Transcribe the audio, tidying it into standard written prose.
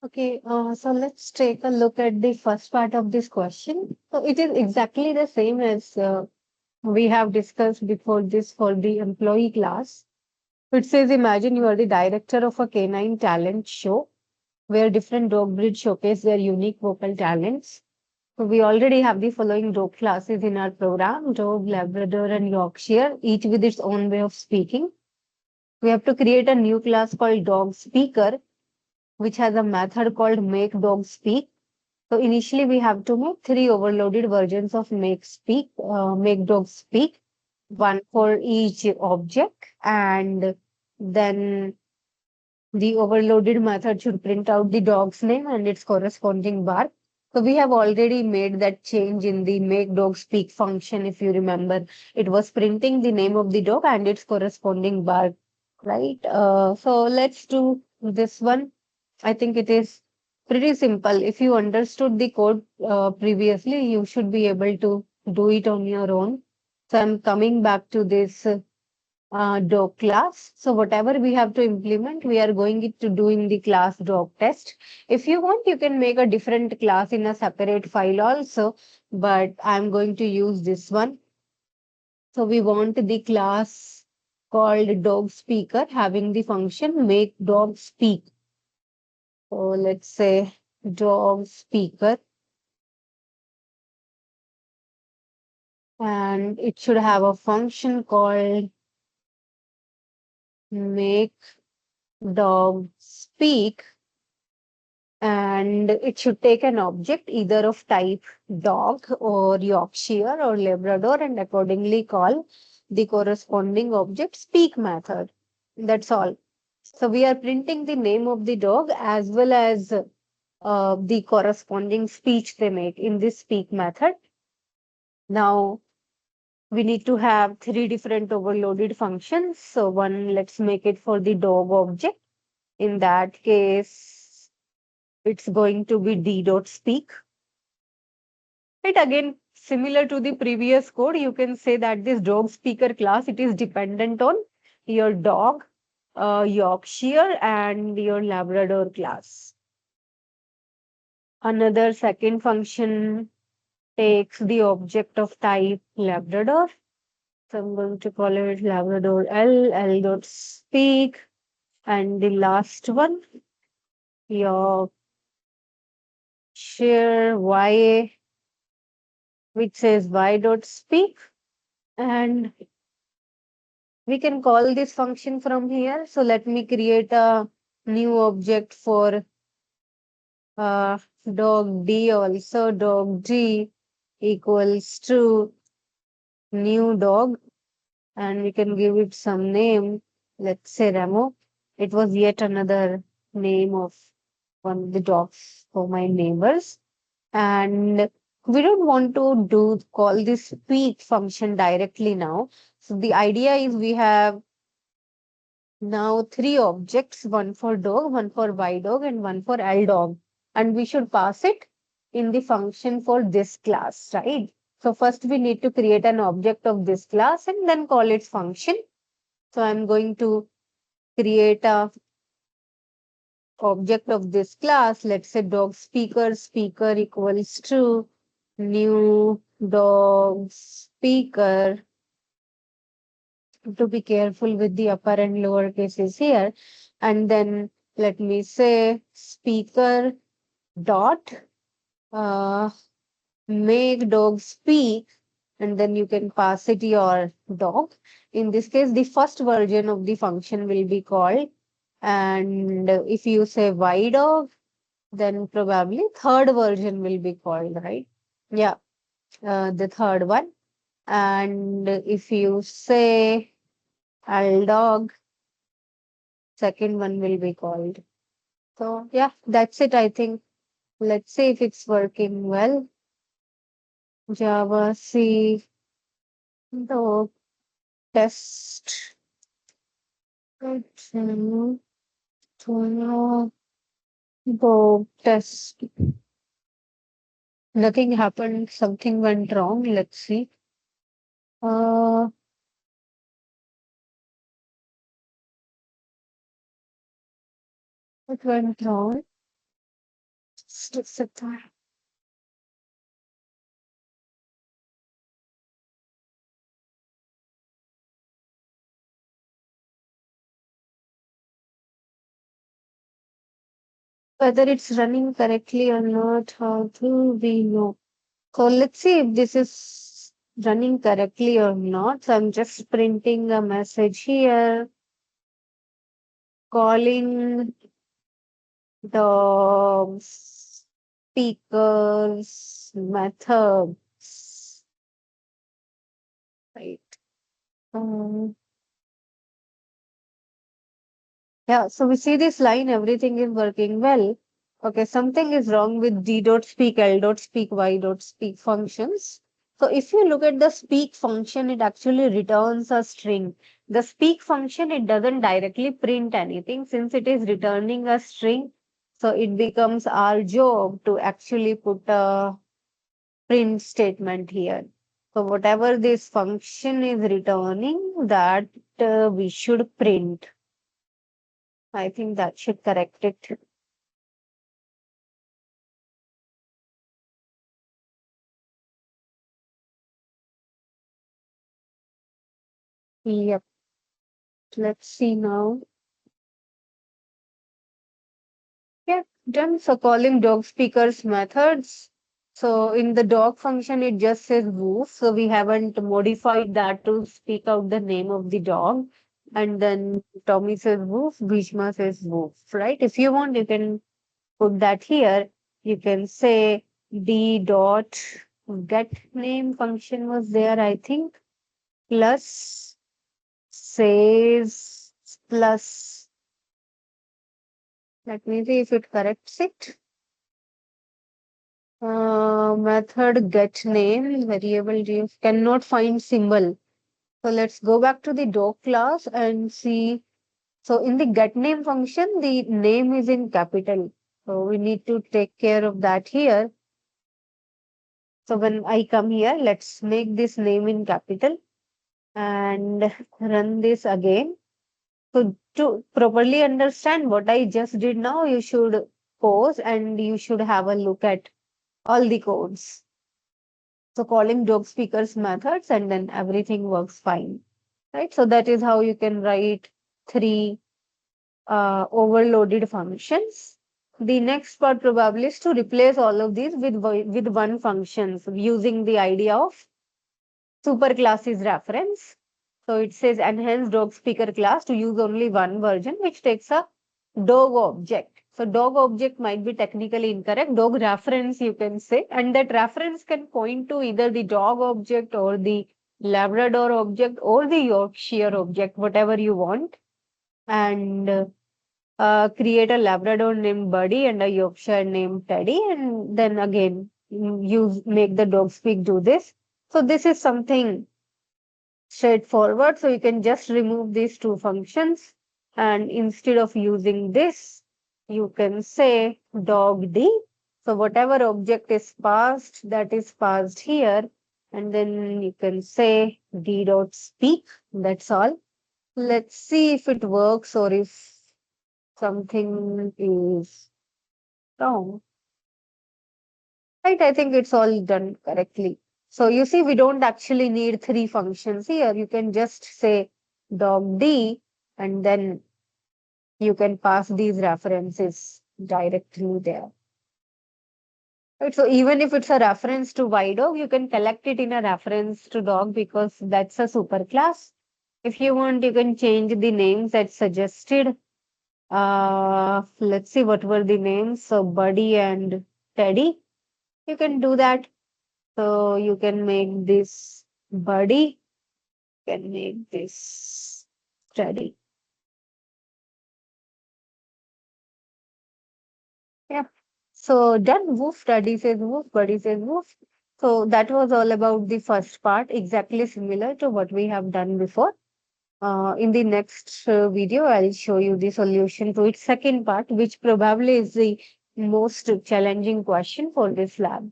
Okay, so let's take a look at the first part of this question. So it is exactly the same as we have discussed before this for the employee class. It says, imagine you are the director of a canine talent show where different dog breeds showcase their unique vocal talents. So we already have the following dog classes in our program: Dog, Labrador, and Yorkshire, each with its own way of speaking. We have to create a new class called Dog Speaker, which has a method called Make Dog Speak. So initially we have to make three overloaded versions of Make Dog Speak, one for each object, and then the overloaded method should print out the dog's name and its corresponding bark. So we have already made that change in the make dog speak function. If you remember, it was printing the name of the dog and its corresponding bark, right? So let's do this one. I think it is pretty simple. If you understood the code previously, you should be able to do it on your own. So I'm coming back to this dog class. So whatever we have to implement, we are going it to do in the class dog test. If you want, you can make a different class in a separate file also, but I'm going to use this one. So we want the class called dog speaker having the function make dog speak. So let's say dog speaker, and it should have a function called make dog speak, and it should take an object either of type dog or Yorkshire or Labrador and accordingly call the corresponding object speak method. That's all. So we are printing the name of the dog as well as the corresponding speech they make in this speak method. Now we need to have three different overloaded functions. So one, let's make it for the dog object. In that case, it's going to be d.speak. Right, again, similar to the previous code, you can say that this dog speaker class, it is dependent on your dog, Yorkshire, and your Labrador class. Another second function takes the object of type Labrador. So I'm going to call it Labrador L dot speak. And the last one, Yorkshire YA, which says Y dot speak. And we can call this function from here. So let me create a new object for uh, dog D also. Dog D equals to new dog, and we can give it some name. Let's say Ramo. It was yet another name of one of the dogs for my neighbors. And we don't want to do call this speak function directly now. So the idea is we have now three objects, one for dog, one for Y dog, and one for L dog. And we should pass it in the function for this class, right? So first we need to create an object of this class and then call its function. So I'm going to create a object of this class. Let's say dog speaker, speaker equals to new dog speaker. To be careful with the upper and lower cases here. And then let me say speaker dot uh, make dog speak, and then you can pass it your dog. In this case, the first version of the function will be called. And if you say y dog, then probably third version will be called, right? Yeah, the third one. And if you say L dog, second one will be called. So yeah, that's it, I think. Let's see if it's working well. Java C dog test. Continue to dog test. Nothing happened. Something went wrong. Let's see. Uh, it went wrong. just sit there. Whether it's running correctly or not, how do we know? So let's see if this is running correctly or not. So I'm just printing a message here, calling the speakers methods, right? Um, yeah, so we see this line, everything is working well. Okay, something is wrong with d dot speak, l dot speak, y dot speak functions. So if you look at the speak function, it actually returns a string. The speak function, it doesn't directly print anything since it is returning a string. So it becomes our job to actually put a print statement here. So whatever this function is returning, that we should print. I think that should correct it. Yep. Let's see now. Yeah, done. So calling dog speakers methods. So in the dog function, it just says woof. So we haven't modified that to speak out the name of the dog. And then Tommy says woof, Bhishma says woof, right? If you want, you can put that here. You can say d dot get name function was there, I think, plus says plus. Let me see if it corrects it. Method get name variable def cannot find symbol. So let's go back to the dog class and see. So in the get name function, the name is in capital. So we need to take care of that here. So when I come here, let's make this name in capital and run this again. So to properly understand what I just did now, you should pause and you should have a look at all the codes. So calling dog speakers methods and then everything works fine, right? So that is how you can write three overloaded functions. The next part probably is to replace all of these with one functions using the idea of superclasses reference. So it says enhance dog speaker class to use only one version, which takes a dog object. So dog object might be technically incorrect. Dog reference you can say, and that reference can point to either the dog object or the Labrador object or the Yorkshire object, whatever you want. And create a Labrador named Buddy and a Yorkshire named Teddy, and then again you make the dog speak do this. So this is something straightforward. So you can just remove these two functions, and instead of using this, you can say dog D. So whatever object is passed, that is passed here, and then you can say D dot speak. That's all. Let's see if it works or if something is wrong. Right, I think it's all done correctly. So you see, we don't actually need three functions here. You can just say dog D and then you can pass these references directly there. Right, so even if it's a reference to Y dog, you can collect it in a reference to dog because that's a superclass. If you want, you can change the names that's suggested. Let's see what were the names. So Buddy and Teddy. You can do that. So you can make this Buddy, can make this Teddy. Yeah. So done. Woof. Teddy says woof. Buddy says woof. So that was all about the first part, exactly similar to what we have done before. In the next video, I'll show you the solution to its second part, which probably is the most challenging question for this lab.